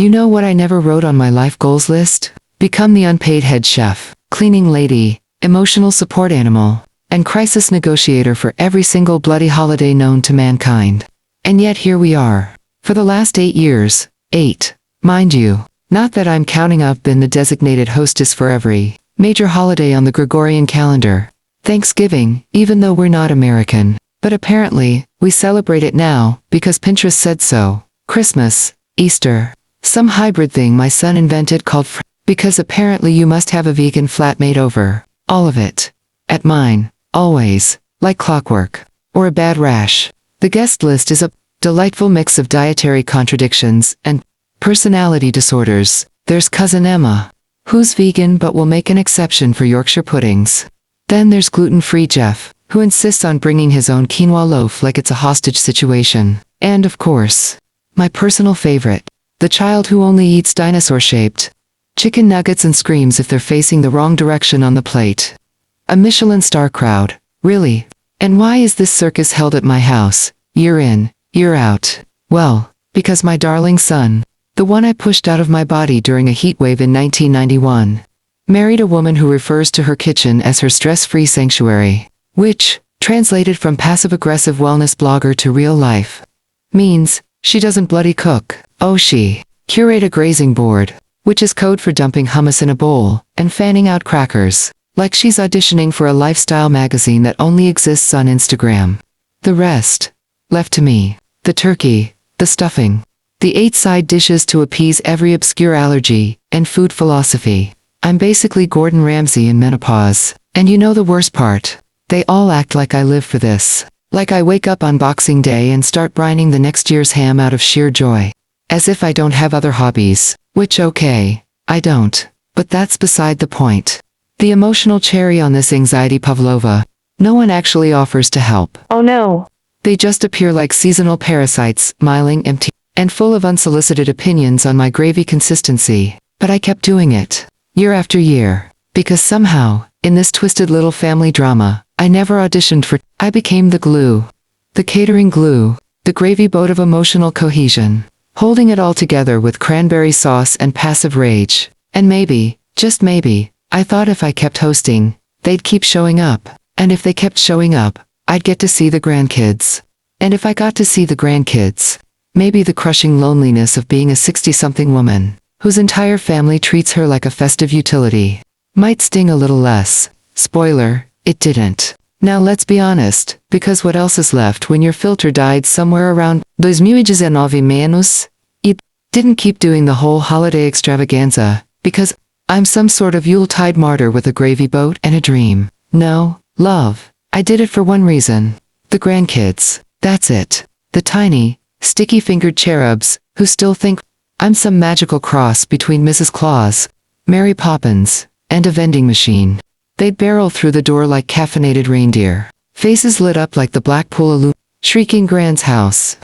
You know what I never wrote on my life goals list? Become the unpaid head chef, cleaning lady, emotional support animal, and crisis negotiator for every single bloody holiday known to mankind. And yet here we are. For the last 8 years, 8, mind you. Not that I'm counting, I've been the designated hostess for every major holiday on the Gregorian calendar. Thanksgiving, even though we're not American. But apparently, we celebrate it now, because Pinterest said so. Christmas, Easter, some hybrid thing my son invented called because apparently you must have a vegan flatmate over. All of it. At mine, always, like clockwork. Or a bad rash. The guest list is a delightful mix of dietary contradictions and personality disorders. There's cousin Emma, who's vegan but will make an exception for Yorkshire puddings. Then there's gluten-free Jeff, who insists on bringing his own quinoa loaf like it's a hostage situation. And of course, my personal favorite, the child who only eats dinosaur-shaped chicken nuggets and screams if they're facing the wrong direction on the plate. A Michelin star crowd, really? And why is this circus held at my house, year in, year out? Well, because my darling son, the one I pushed out of my body during a heat wave in 1991, married a woman who refers to her kitchen as her stress-free sanctuary, which, translated from passive-aggressive wellness blogger to real life, means she doesn't bloody cook. Oh, she curate a grazing board, which is code for dumping hummus in a bowl and fanning out crackers, like she's auditioning for a lifestyle magazine that only exists on Instagram. The rest, left to me. The turkey, the stuffing, the 8 side dishes to appease every obscure allergy and food philosophy. I'm basically Gordon Ramsay in menopause. And you know the worst part? They all act like I live for this. Like I wake up on Boxing Day and start brining the next year's ham out of sheer joy. As if I don't have other hobbies. Which okay, I don't. But that's beside the point. The emotional cherry on this anxiety pavlova. No one actually offers to help. Oh no. They just appear like seasonal parasites, smiling, empty, and full of unsolicited opinions on my gravy consistency. But I kept doing it, year after year. Because somehow, in this twisted little family drama, I never auditioned for. I became the glue. The catering glue. The gravy boat of emotional cohesion. Holding it all together with cranberry sauce and passive rage. And maybe, just maybe, I thought if I kept hosting, they'd keep showing up. And if they kept showing up, I'd get to see the grandkids. And if I got to see the grandkids, maybe the crushing loneliness of being a 60-something woman, whose entire family treats her like a festive utility, might sting a little less. Spoiler, it didn't. Now let's be honest, because what else is left when your filter died somewhere around 2019 menos? It didn't keep doing the whole holiday extravaganza, because I'm some sort of Yuletide martyr with a gravy boat and a dream. No, love, I did it for one reason. The grandkids, that's it. The tiny, sticky-fingered cherubs, who still think I'm some magical cross between Mrs. Claus, Mary Poppins, and a vending machine. They'd barrel through the door like caffeinated reindeer, faces lit up like the Blackpool shrieking Grand's house,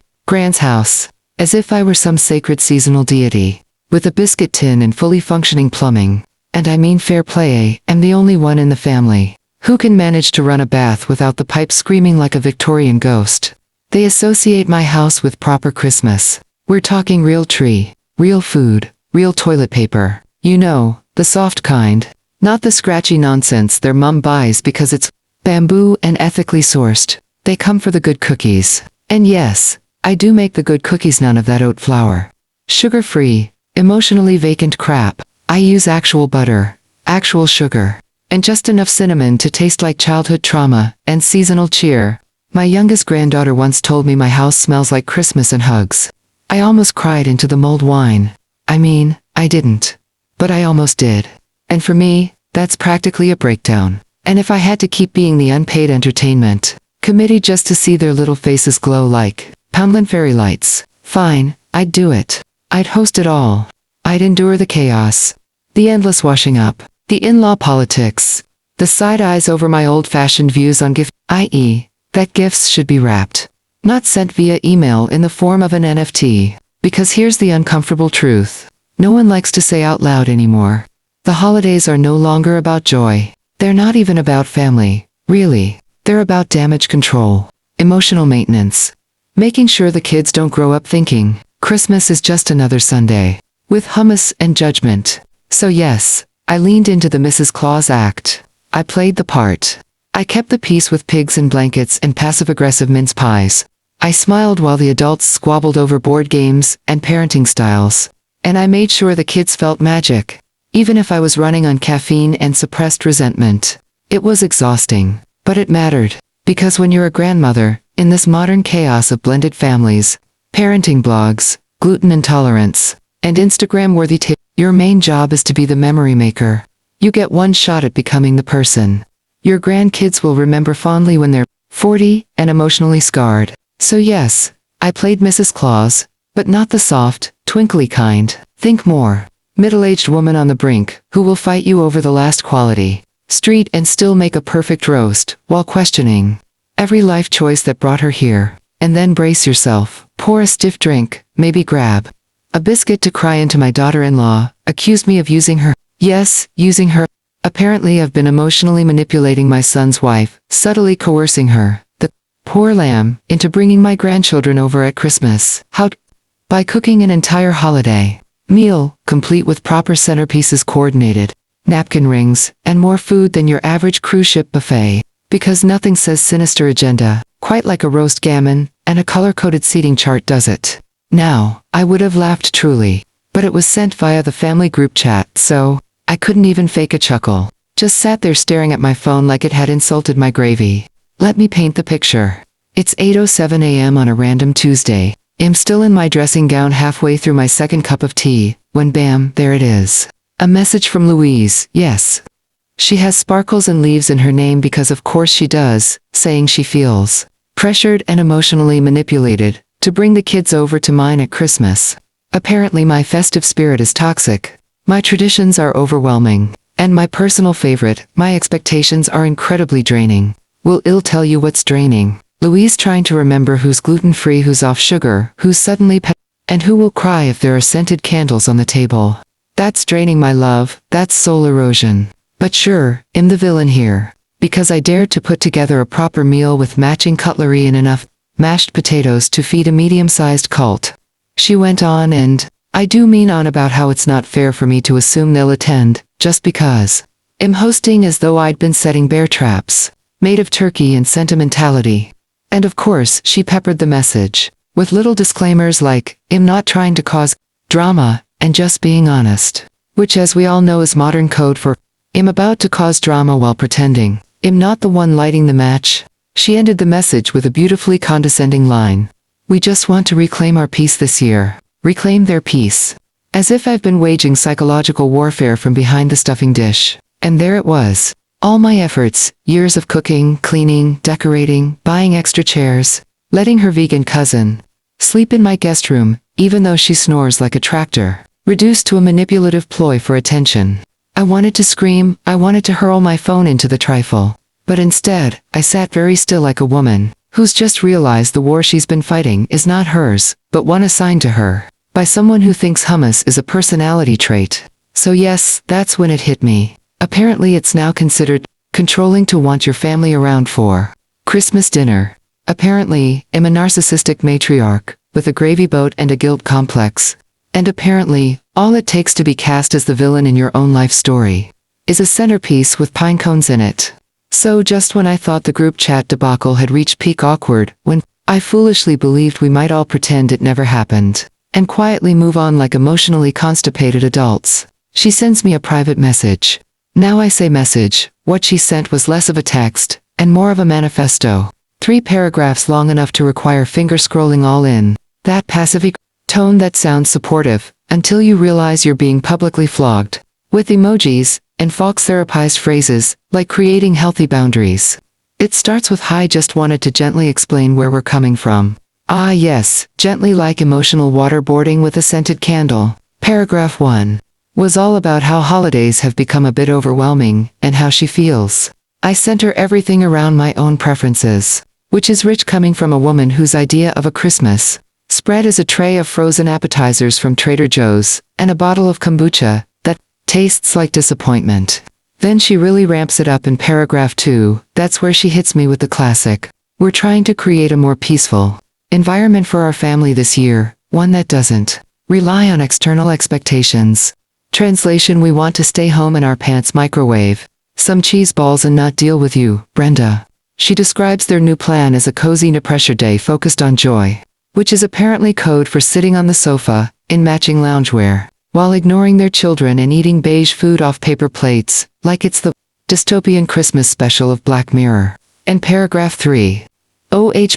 as if I were some sacred seasonal deity, with a biscuit tin and fully functioning plumbing. And I mean fair play, I'm the only one in the family who can manage to run a bath without the pipe screaming like a Victorian ghost. They associate my house with proper Christmas. We're talking real tree, real food, real toilet paper. You know, the soft kind. Not the scratchy nonsense their mum buys because it's bamboo and ethically sourced. They come for the good cookies. And yes, I do make the good cookies, none of that oat flour. Sugar-free, emotionally vacant crap. I use actual butter, actual sugar, and just enough cinnamon to taste like childhood trauma and seasonal cheer. My youngest granddaughter once told me my house smells like Christmas and hugs. I almost cried into the mulled wine. I mean, I didn't. But I almost did. And for me, that's practically a breakdown. And if I had to keep being the unpaid entertainment committee just to see their little faces glow like Poundland fairy lights, fine, I'd do it. I'd host it all. I'd endure the chaos, the endless washing up, the in-law politics, the side eyes over my old-fashioned views on gift, i.e., that gifts should be wrapped, not sent via email in the form of an NFT. Because here's the uncomfortable truth. No one likes to say out loud anymore. The holidays are no longer about joy. They're not even about family, really. They're about damage control, emotional maintenance, making sure the kids don't grow up thinking Christmas is just another Sunday. with hummus and judgment. So yes, I leaned into the Mrs. Claus act. I played the part. I kept the peace with pigs in blankets and passive-aggressive mince pies. I smiled while the adults squabbled over board games and parenting styles. And I made sure the kids felt magic, even if I was running on caffeine and suppressed resentment. It was exhausting, but it mattered, because when you're a grandmother, in this modern chaos of blended families, parenting blogs, gluten intolerance, and Instagram-worthy your main job is to be the memory maker. You get one shot at becoming the person your grandkids will remember fondly when they're 40 and emotionally scarred. So yes, I played Mrs. Claus, but not the soft, twinkly kind. Think more. Middle-aged woman on the brink, who will fight you over the last quality street and still make a perfect roast, while questioning every life choice that brought her here. And then brace yourself, pour a stiff drink, maybe grab a biscuit to cry into my daughter-in-law, accused me of using her. Yes, using her. Apparently I've been emotionally manipulating my son's wife, subtly coercing her, the poor lamb, into bringing my grandchildren over at Christmas. How? By cooking an entire holiday meal, complete with proper centerpieces coordinated, napkin rings, and more food than your average cruise ship buffet. Because nothing says sinister agenda, quite like a roast gammon, and a color-coded seating chart does it. Now, I would have laughed truly, but it was sent via the family group chat, so I couldn't even fake a chuckle. Just sat there staring at my phone like it had insulted my gravy. Let me paint the picture. It's 8:07 a.m. on a random Tuesday. I'm still in my dressing gown halfway through my second cup of tea, when bam, there it is. A message from Louise, yes. She has sparkles and leaves in her name because of course she does, saying she feels pressured and emotionally manipulated to bring the kids over to mine at Christmas. Apparently my festive spirit is toxic. My traditions are overwhelming. And my personal favorite, my expectations are incredibly draining. Will ill tell you what's draining. Louise trying to remember who's gluten-free, who's off sugar, who's suddenly and who will cry if there are scented candles on the table. That's draining, my love, that's soul erosion. But sure, I'm the villain here. Because I dared to put together a proper meal with matching cutlery and enough mashed potatoes to feed a medium-sized cult. She went on and, I do mean on about how it's not fair for me to assume they'll attend, just because I'm hosting, as though I'd been setting bear traps, made of turkey and sentimentality. And of course, she peppered the message with little disclaimers like, I'm not trying to cause drama, and just being honest. Which, as we all know, is modern code for, I'm about to cause drama while pretending I'm not the one lighting the match. She ended the message with a beautifully condescending line. We just want to reclaim our peace this year. Reclaim their peace. As if I've been waging psychological warfare from behind the stuffing dish. And there it was. All my efforts, years of cooking, cleaning, decorating, buying extra chairs, letting her vegan cousin sleep in my guest room, even though she snores like a tractor, reduced to a manipulative ploy for attention. I wanted to scream, I wanted to hurl my phone into the trifle. But instead, I sat very still like a woman who's just realized the war she's been fighting is not hers, but one assigned to her by someone who thinks hummus is a personality trait. So yes, that's when it hit me. Apparently it's now considered controlling to want your family around for Christmas dinner. Apparently, I'm a narcissistic matriarch with a gravy boat and a guilt complex. And apparently, all it takes to be cast as the villain in your own life story is a centerpiece with pine cones in it. So just when I thought the group chat debacle had reached peak awkward, when I foolishly believed we might all pretend it never happened and quietly move on like emotionally constipated adults, she sends me a private message. Now I say message, what she sent was less of a text and more of a manifesto. 3 paragraphs long enough to require finger scrolling all in that passive tone that sounds supportive until you realize you're being publicly flogged with emojis and Fox therapized phrases, like creating healthy boundaries. It starts with hi, just wanted to gently explain where we're coming from. Ah yes, gently, like emotional waterboarding with a scented candle. Paragraph 1 was all about how holidays have become a bit overwhelming, and how she feels. I sent her everything around my own preferences, which is rich coming from a woman whose idea of a Christmas spread is a tray of frozen appetizers from Trader Joe's, and a bottle of kombucha that tastes like disappointment. Then she really ramps it up in paragraph 2, that's where she hits me with the classic. We're trying to create a more peaceful environment for our family this year, one that doesn't Rely on external expectations. Translation: we want to stay home in our pants, microwave some cheese balls and not deal with you, Brenda. She describes their new plan as a cozy no-pressure day focused on joy, which is apparently code for sitting on the sofa, in matching loungewear, while ignoring their children and eating beige food off paper plates, like it's the dystopian Christmas special of Black Mirror. And paragraph 3.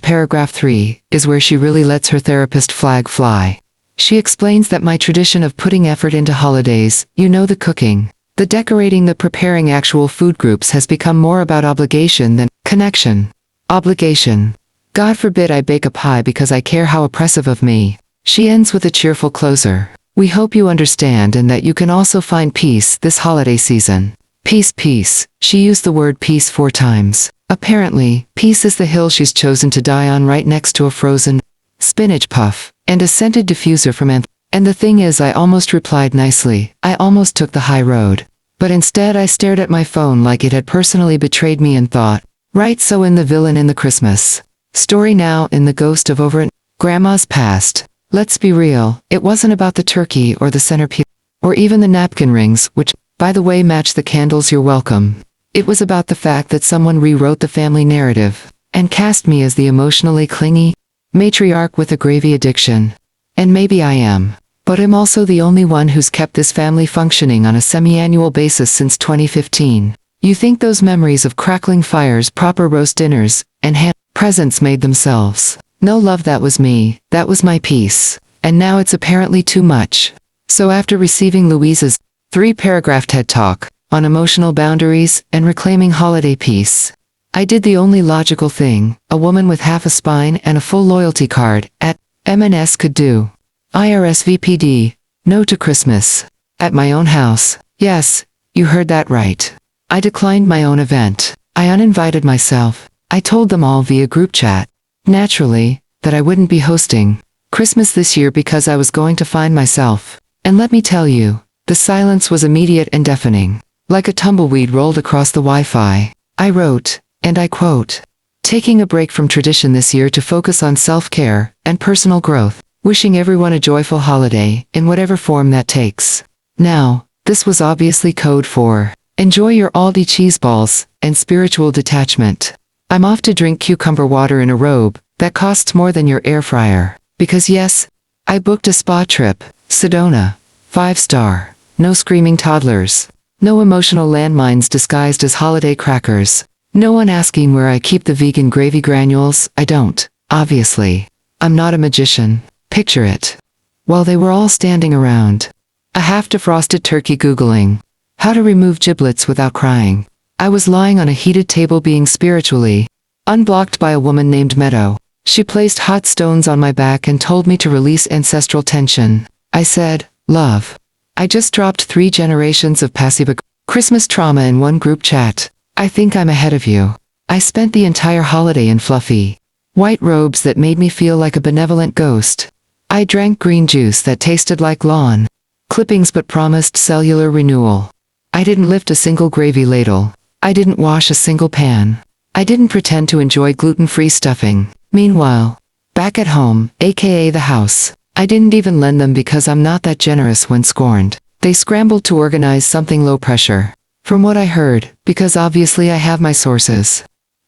Paragraph 3 is where she really lets her therapist flag fly. She explains that my tradition of putting effort into holidays, the cooking, the decorating, the preparing actual food groups has become more about obligation than connection. Obligation. God forbid I bake a pie because I care. How oppressive of me. She ends with a cheerful closer. We hope you understand and that you can also find peace this holiday season. Peace, peace. She used the word peace 4 times. Apparently, peace is the hill she's chosen to die on, right next to a frozen spinach puff and a scented diffuser from And the thing is, I almost replied nicely. I almost took the high road. But instead I stared at my phone like it had personally betrayed me and thought, right, so in the villain in the Christmas story now, in the ghost of over Grandma's past. Let's be real, it wasn't about the turkey or the centerpiece, or even the napkin rings, which, by the way, match the candles. You're welcome. It was about the fact that someone rewrote the family narrative, and cast me as the emotionally clingy matriarch with a gravy addiction. And maybe I am. But I'm also the only one who's kept this family functioning on a semi-annual basis since 2015. You think those memories of crackling fires, proper roast dinners, and hand presents made themselves? No, love, that was me, that was my peace. And now it's apparently too much. So after receiving Louise's 3-paragraph TED Talk on emotional boundaries and reclaiming holiday peace, I did the only logical thing a woman with half a spine and a full loyalty card at M&S could do. IRSVPD, no to Christmas. At my own house. Yes, you heard that right. I declined my own event. I uninvited myself. I told them all via group chat, naturally, that I wouldn't be hosting Christmas this year because I was going to find myself. And let me tell you, the silence was immediate and deafening. Like a tumbleweed rolled across the Wi-Fi. I wrote, and I quote, taking a break from tradition this year to focus on self-care and personal growth. Wishing everyone a joyful holiday, in whatever form that takes. Now, this was obviously code for enjoy your Aldi cheese balls and spiritual detachment. I'm off to drink cucumber water in a robe that costs more than your air fryer. Because yes, I booked a spa trip, Sedona, 5-star, no screaming toddlers, no emotional landmines disguised as holiday crackers, no one asking where I keep the vegan gravy granules. I don't, obviously. I'm not a magician. Picture it. While they were all standing around, a half-defrosted turkey Googling how to remove giblets without crying, I was lying on a heated table being spiritually unblocked by a woman named Meadow. She placed hot stones on my back and told me to release ancestral tension. I said, love. I just dropped 3 generations of passive Christmas trauma in one group chat. I think I'm ahead of you. I spent the entire holiday in fluffy white robes that made me feel like a benevolent ghost. I drank green juice that tasted like lawn clippings but promised cellular renewal. I didn't lift a single gravy ladle. I didn't wash a single pan. I didn't pretend to enjoy gluten-free stuffing. Meanwhile, back at home, aka the house, I didn't even lend them because I'm not that generous when scorned. They scrambled to organize something low pressure. From what I heard, because obviously I have my sources.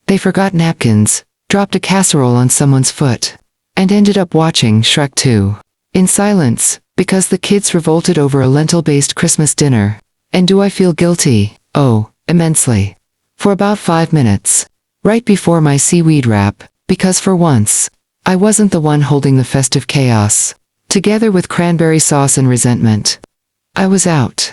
They forgot napkins, dropped a casserole on someone's foot, and ended up watching Shrek 2. In silence, because the kids revolted over a lentil-based Christmas dinner. And do I feel guilty? Oh, immensely. For about 5 minutes. Right before my seaweed wrap, because for once, I wasn't the one holding the festive chaos. Together with cranberry sauce and resentment. I was out.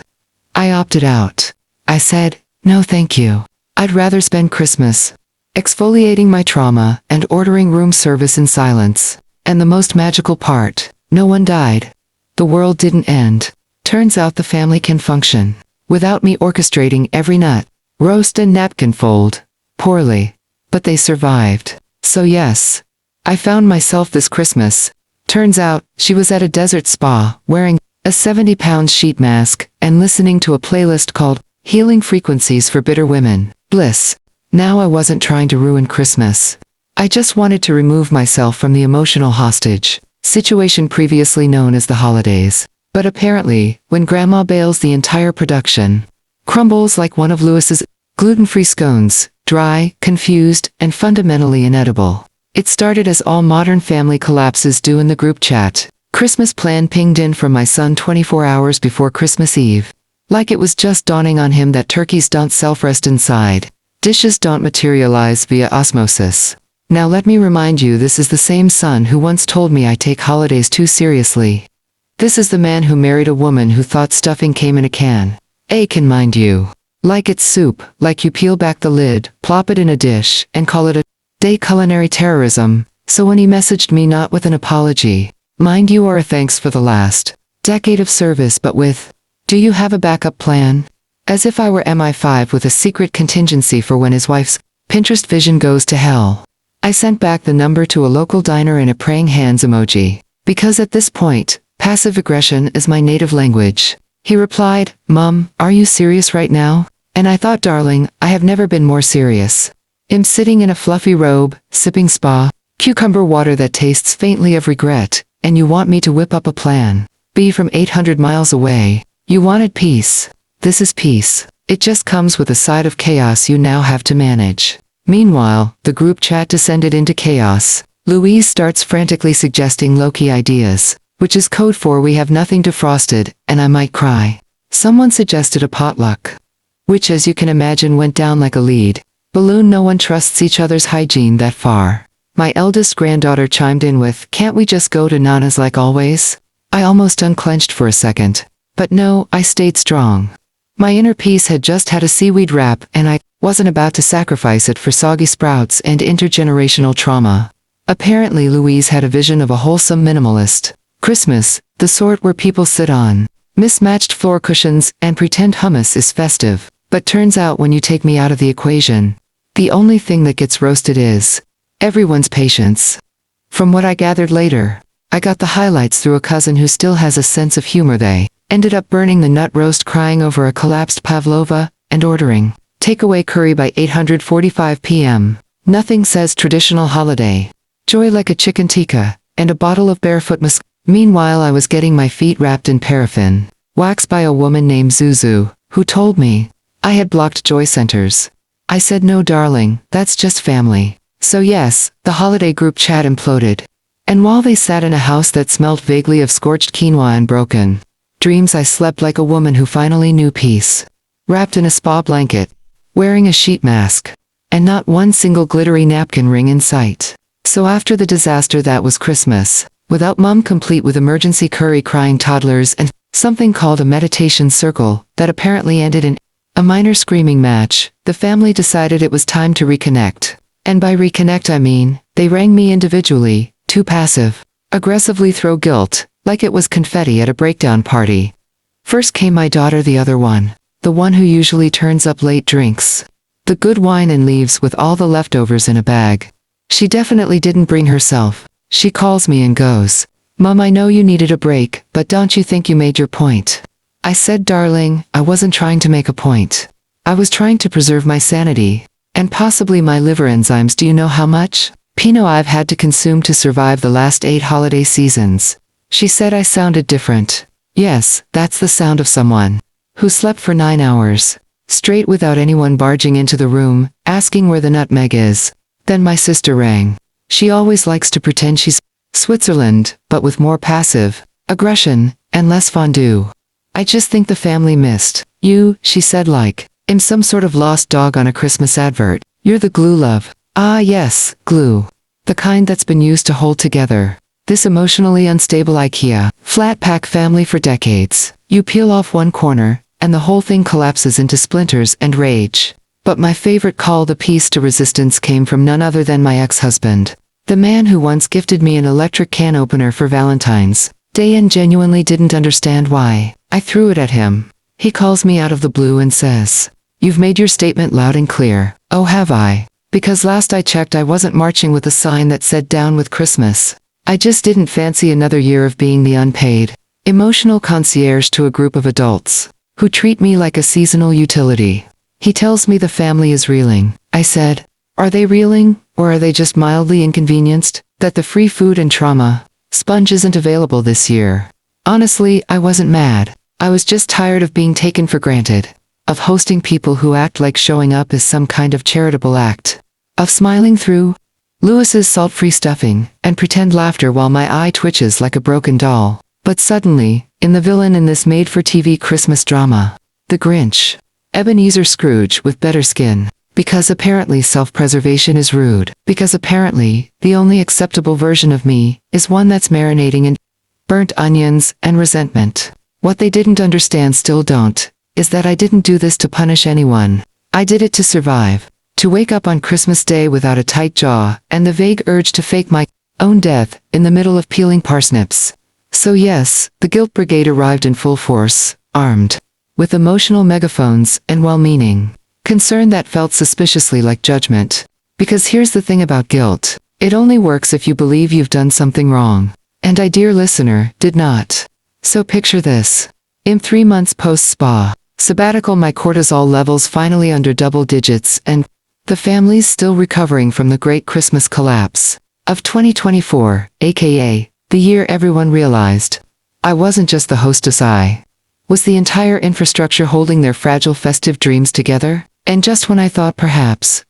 I opted out. I said, no thank you. I'd rather spend Christmas exfoliating my trauma and ordering room service in silence. And the most magical part, no one died. The world didn't end. Turns out the family can function without me orchestrating every nut, roast and napkin fold. Poorly. But they survived. So yes, I found myself this Christmas. Turns out, she was at a desert spa, wearing a 70-pound sheet mask, and listening to a playlist called Healing Frequencies for Bitter Women. Bliss. Now I wasn't trying to ruin Christmas. I just wanted to remove myself from the emotional hostage. situation previously known as the holidays. But apparently, when Grandma bails, the entire production crumbles like one of Lewis's gluten-free scones, dry, confused, and fundamentally inedible. It started as all Modern Family collapses do in the group chat. Christmas plan pinged in from my son 24 hours before Christmas Eve. Like it was just dawning on him that turkeys don't self-rest inside. Dishes don't materialize via osmosis. Now let me remind you, this is the same son who once told me I take holidays too seriously. This is the man who married a woman who thought stuffing came in a can. A can, mind you. Like it's soup, like you peel back the lid, plop it in a dish, and call it a day culinary terrorism. So when he messaged me not with an apology, mind you, or a thanks for the last decade of service, but with, do you have a backup plan? As if I were MI5 with a secret contingency for when his wife's Pinterest vision goes to hell. I sent back the number to a local diner and a praying hands emoji. Because at this point, passive aggression is my native language. He replied, "Mom, are you serious right now?" And I thought, darling, I have never been more serious. I'm sitting in a fluffy robe, sipping spa, cucumber water that tastes faintly of regret, and you want me to whip up a plan. B from 800 miles away. You wanted peace. This is peace. It just comes with a side of chaos you now have to manage. Meanwhile, the group chat descended into chaos. Louise starts frantically suggesting low-key ideas, which is code for we have nothing defrosted, and I might cry. Someone suggested a potluck, which, as you can imagine, went down like a lead balloon. No one trusts each other's hygiene that far. My eldest granddaughter chimed in with, "Can't we just go to Nana's like always?" I almost unclenched for a second. But no, I stayed strong. My inner peace had just had a seaweed wrap, and I wasn't about to sacrifice it for soggy sprouts and intergenerational trauma. Apparently Louise had a vision of a wholesome minimalist Christmas, the sort where people sit on mismatched floor cushions and pretend hummus is festive. But turns out when you take me out of the equation, the only thing that gets roasted is everyone's patience. From what I gathered later, I got the highlights through a cousin who still has a sense of humor. They ended up burning the nut roast, crying over a collapsed pavlova, and ordering takeaway curry by 8:45 p.m. Nothing says traditional holiday joy like a chicken tikka and a bottle of barefoot musk. Meanwhile, I was getting my feet wrapped in paraffin wax by a woman named Zuzu, who told me I had blocked joy centers. I said, "No, darling, that's just family." So yes, the holiday group chat imploded. And while they sat in a house that smelled vaguely of scorched quinoa and broken dreams, I slept like a woman who finally knew peace. Wrapped in a spa blanket, wearing a sheet mask, and not one single glittery napkin ring in sight. So after the disaster that was Christmas, without Mom, complete with emergency curry crying toddlers and something called a meditation circle that apparently ended in a minor screaming match, the family decided it was time to reconnect. And by reconnect I mean, they rang me individually, too passive, aggressively throw guilt, like it was confetti at a breakdown party. First came my daughter, the other one, the one who usually turns up late, drinks the good wine and leaves with all the leftovers in a bag. She definitely didn't bring herself. She calls me and goes, "Mom, I know you needed a break, but don't you think you made your point?" I said, "Darling, I wasn't trying to make a point. I was trying to preserve my sanity, and possibly my liver enzymes. Do you know how much Pinot I've had to consume to survive the last 8 holiday seasons?" She said I sounded different. Yes, that's the sound of someone who slept for 9 hours straight without anyone barging into the room, asking where the nutmeg is. Then my sister rang. She always likes to pretend she's Switzerland, but with more passive aggression and less fondue. "I just think the family missed you," she said, like I'm some sort of lost dog on a Christmas advert. "You're the glue, love." Ah yes, glue. The kind that's been used to hold together this emotionally unstable IKEA flat pack family for decades. You peel off one corner, and the whole thing collapses into splinters and rage. But my favorite call to peace to resistance came from none other than my ex-husband. The man who once gifted me an electric can opener for Valentine's Day and genuinely didn't understand why I threw it at him. He calls me out of the blue and says, "You've made your statement loud and clear." Oh, have I? Because last I checked I wasn't marching with a sign that said "Down with Christmas." I just didn't fancy another year of being the unpaid emotional concierge to a group of adults who treat me like a seasonal utility. He tells me the family is reeling. I said, "Are they reeling, or are they just mildly inconvenienced that the free food and trauma Sponge isn't available this year. Honestly, I wasn't mad. I was just tired of being taken for granted. Of hosting people who act like showing up is some kind of charitable act. Of smiling through Lewis's salt-free stuffing and pretend laughter while my eye twitches like a broken doll. But suddenly, in the villain in this made-for-TV Christmas drama, the Grinch, Ebenezer Scrooge with better skin. Because apparently self-preservation is rude. Because apparently, the only acceptable version of me is one that's marinating in burnt onions and resentment. What they didn't understand still don't, is that I didn't do this to punish anyone. I did it to survive. To wake up on Christmas Day without a tight jaw, and the vague urge to fake my own death in the middle of peeling parsnips. So yes, the guilt brigade arrived in full force, armed with emotional megaphones and well-meaning concern that felt suspiciously like judgment. Because here's the thing about guilt. It only works if you believe you've done something wrong. And I, dear listener, did not. So picture this. In 3 months post-spa sabbatical, my cortisol levels finally under double digits, and the family's still recovering from the great Christmas collapse of 2024, aka the year everyone realized I wasn't just the hostess, I was the entire infrastructure holding their fragile festive dreams together. And just when I thought perhaps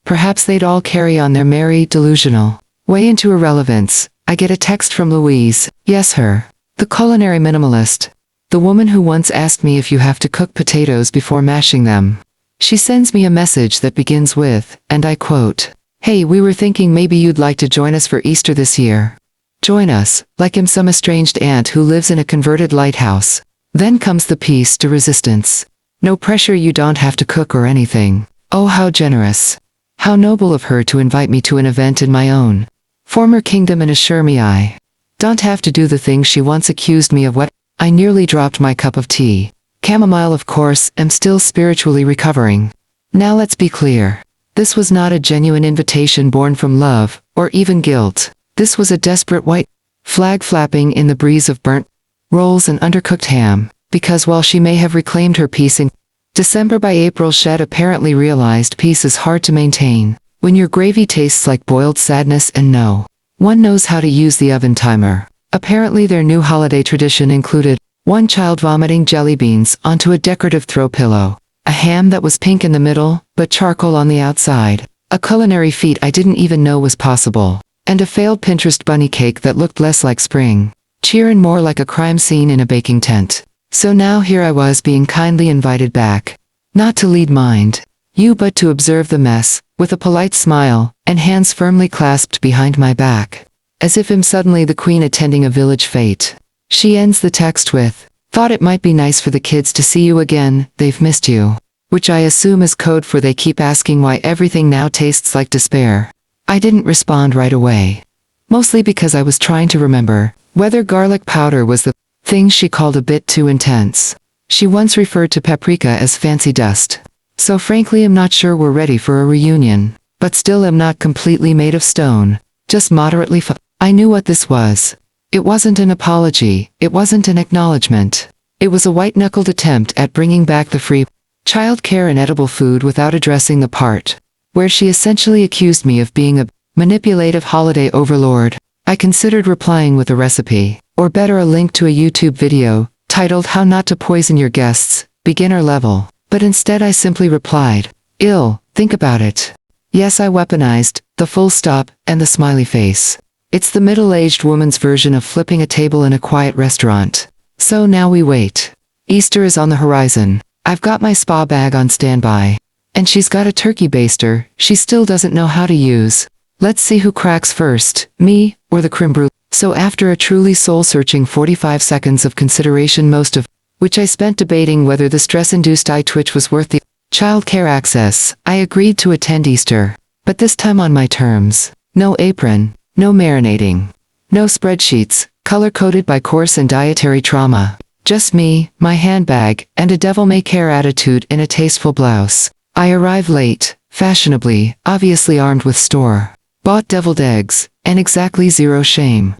they'd all carry on their merry, delusional way into irrelevance, I get a text from Louise, yes her, the culinary minimalist, the woman who once asked me if you have to cook potatoes before mashing them. She sends me a message that begins with, and I quote, "Hey, we were thinking maybe you'd like to join us for Easter this year. Join us, like I'm some estranged aunt who lives in a converted lighthouse." Then comes the piece de resistance. No pressure, you don't have to cook or anything. Oh, how generous. How noble of her to invite me to an event in my own former kingdom and assure me I don't have to do the thing she once accused me of. What? I nearly dropped my cup of tea. Chamomile, of course, am still spiritually recovering. Now let's be clear. This was not a genuine invitation born from love, or even guilt. This was a desperate white flag flapping in the breeze of burnt rolls and undercooked ham, because while she may have reclaimed her peace in December, by April she'd apparently realized peace is hard to maintain when your gravy tastes like boiled sadness and no one knows how to use the oven timer. Apparently their new holiday tradition included one child vomiting jelly beans onto a decorative throw pillow, a ham that was pink in the middle but charcoal on the outside, a culinary feat I didn't even know was possible, and a failed Pinterest bunny cake that looked less like spring cheer and more like a crime scene in a baking tent. So now here I was being kindly invited back, not to lead mind you but to observe the mess, with a polite smile, and hands firmly clasped behind my back, as if I'm suddenly the queen attending a village fete. She ends the text with, "Thought it might be nice for the kids to see you again, they've missed you," which I assume is code for they keep asking why everything now tastes like despair. I didn't respond right away, mostly because I was trying to remember whether garlic powder was the thing she called a bit too intense. She once referred to paprika as fancy dust. So frankly I'm not sure we're ready for a reunion, but still am not completely made of stone, just moderately I knew what this was. It wasn't an apology, it wasn't an acknowledgement. It was a white-knuckled attempt at bringing back the free childcare and edible food without addressing the part where she essentially accused me of being a manipulative holiday overlord. I considered replying with a recipe, or better a link to a YouTube video, titled How Not to Poison Your Guests, Beginner Level. But instead I simply replied, "Ill, think about it." Yes, I weaponized the full stop and the smiley face. It's the middle-aged woman's version of flipping a table in a quiet restaurant. So now we wait. Easter is on the horizon. I've got my spa bag on standby. And she's got a turkey baster she still doesn't know how to use. Let's see who cracks first, me or the creme brulee. So after a truly soul-searching 45 seconds of consideration, most of which I spent debating whether the stress-induced eye twitch was worth the childcare access, I agreed to attend Easter. But this time on my terms. No apron, no marinating, no spreadsheets, color-coded by course and dietary trauma. Just me, my handbag, and a devil-may-care attitude in a tasteful blouse. I arrive late, fashionably, obviously armed with store-bought deviled eggs, and exactly zero shame.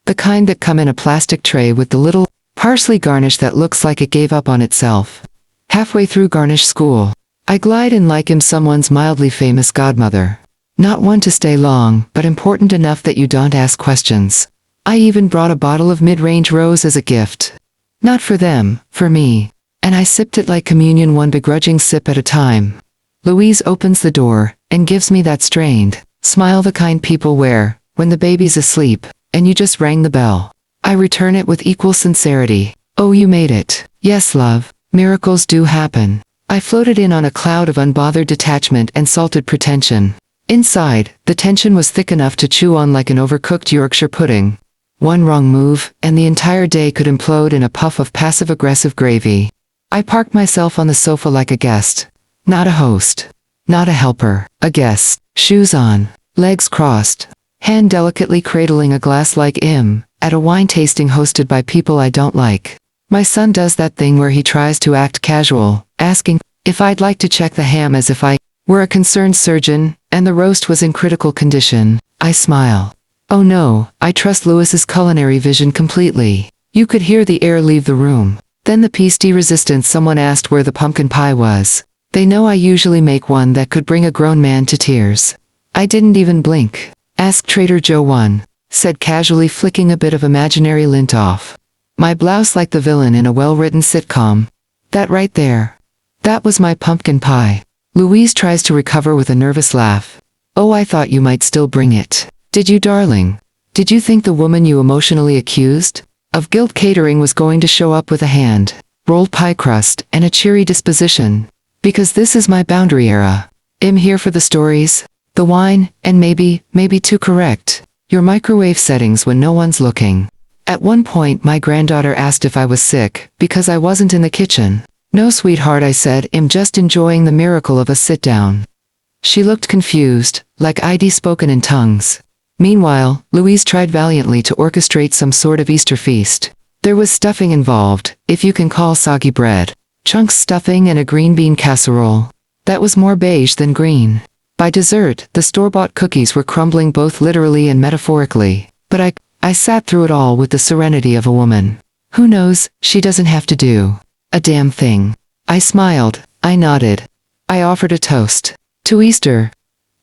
The kind that come in a plastic tray with the little parsley garnish that looks like it gave up on itself. Halfway through garnish school, I glide in like I'm someone's mildly famous godmother. Not one to stay long, but important enough that you don't ask questions. I even brought a bottle of mid-range rose as a gift. Not for them, for me. And I sipped it like communion, one begrudging sip at a time. Louise opens the door and gives me that strained smile the kind people wear when the baby's asleep and you just rang the bell. I return it with equal sincerity. Oh, you made it. Yes, love. Miracles do happen. I floated in on a cloud of unbothered detachment and salted pretension. Inside, the tension was thick enough to chew on like an overcooked Yorkshire pudding. One wrong move, and the entire day could implode in a puff of passive-aggressive gravy. I parked myself on the sofa like a guest. Not a host. Not a helper. A guest. Shoes on. Legs crossed. Hand delicately cradling a glass like at a wine tasting hosted by people I don't like. My son does that thing where he tries to act casual, asking if I'd like to check the ham as if I were a concerned surgeon, and the roast was in critical condition. I smile. Oh no, I trust Louis's culinary vision completely. You could hear the air leave the room. Then the piece de resistance, someone asked where the pumpkin pie was. They know I usually make one that could bring a grown man to tears. I didn't even blink. Ask Trader Joe one, said casually, flicking a bit of imaginary lint off my blouse like the villain in a well-written sitcom. That right there. That was my pumpkin pie. Louise tries to recover with a nervous laugh. Oh, I thought you might still bring it. Did you, darling? Did you think the woman you emotionally accused of guilt catering was going to show up with a hand, rolled pie crust, and a cheery disposition? Because this is my boundary era. I'm here for the stories, the wine, and maybe too correct, your microwave settings when no one's looking. At one point my granddaughter asked if I was sick, because I wasn't in the kitchen. No, sweetheart, I said, I'm just enjoying the miracle of a sit-down. She looked confused, like I'd spoken in tongues. Meanwhile, Louise tried valiantly to orchestrate some sort of Easter feast. There was stuffing involved, if you can call soggy bread. Chunks stuffing and a green bean casserole. That was more beige than green. By dessert, the store-bought cookies were crumbling both literally and metaphorically. But I sat through it all with the serenity of a woman. Who knows, she doesn't have to do a damn thing. I smiled, I nodded. I offered a toast. To Easter.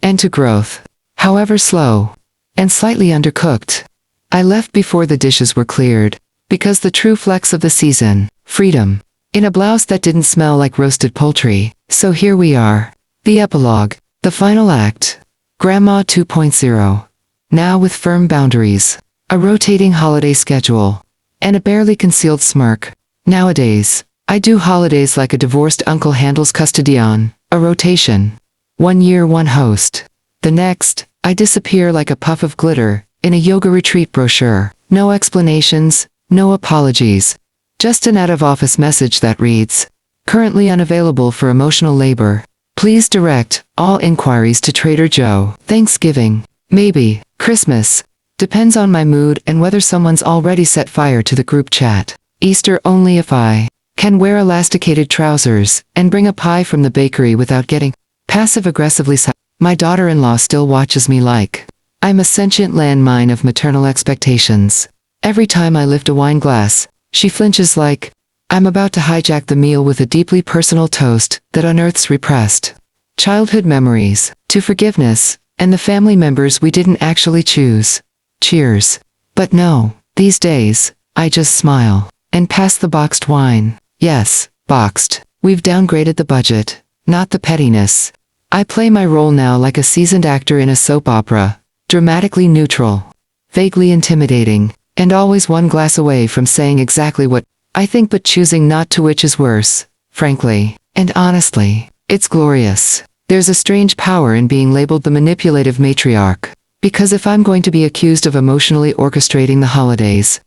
And to growth. However slow. And slightly undercooked. I left before the dishes were cleared. Because the true flex of the season, freedom. In a blouse that didn't smell like roasted poultry. So here we are. The epilogue. The final act. Grandma 2.0. Now with firm boundaries. A rotating holiday schedule. And a barely concealed smirk. Nowadays, I do holidays like a divorced uncle handles custodian, a rotation. 1 year, one host. The next, I disappear like a puff of glitter, in a yoga retreat brochure. No explanations, no apologies. Just an out-of-office message that reads, currently unavailable for emotional labor. Please direct all inquiries to Trader Joe. Thanksgiving. Maybe. Christmas. Depends on my mood and whether someone's already set fire to the group chat. Easter only if I can wear elasticated trousers and bring a pie from the bakery without getting passive-aggressively. My daughter-in-law still watches me like I'm a sentient landmine of maternal expectations. Every time I lift a wine glass, she flinches like I'm about to hijack the meal with a deeply personal toast that unearths repressed childhood memories, to forgiveness, and the family members we didn't actually choose. Cheers. But no, these days, I just smile and pass the boxed wine. Yes, boxed. We've downgraded the budget, not the pettiness. I play my role now like a seasoned actor in a soap opera, dramatically neutral, vaguely intimidating, and always one glass away from saying exactly what I think, but choosing not to, which is worse, frankly. And honestly, it's glorious. There's a strange power in being labeled the manipulative matriarch. Because if I'm going to be accused of emotionally orchestrating the holidays,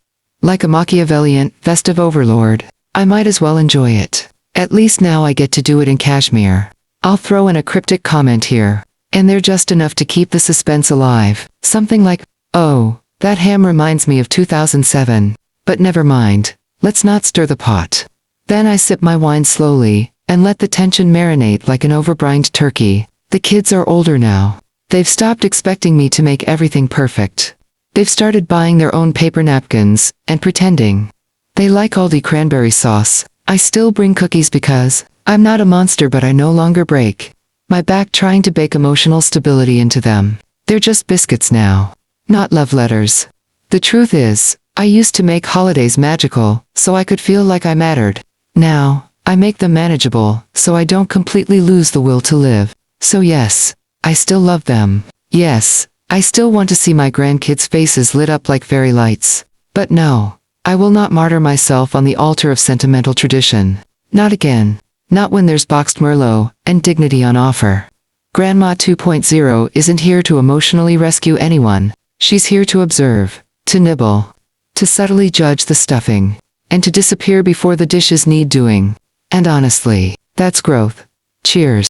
like a Machiavellian, festive overlord, I might as well enjoy it. At least now I get to do it in cashmere. I'll throw in a cryptic comment here, and they're just enough to keep the suspense alive. Something like, oh, that ham reminds me of 2007, but never mind, let's not stir the pot. Then I sip my wine slowly, and let the tension marinate like an overbrined turkey. The kids are older now. They've stopped expecting me to make everything perfect. They've started buying their own paper napkins, and pretending they like Aldi cranberry sauce. I still bring cookies because I'm not a monster, but I no longer break my back trying to bake emotional stability into them. They're just biscuits now. Not love letters. The truth is, I used to make holidays magical, so I could feel like I mattered. Now, I make them manageable, so I don't completely lose the will to live. So yes, I still love them. Yes, I still want to see my grandkids' faces lit up like fairy lights. But no, I will not martyr myself on the altar of sentimental tradition. Not again. Not when there's boxed Merlot and dignity on offer. Grandma 2.0 isn't here to emotionally rescue anyone. She's here to observe, to nibble, to subtly judge the stuffing, and to disappear before the dishes need doing. And honestly, that's growth. Cheers.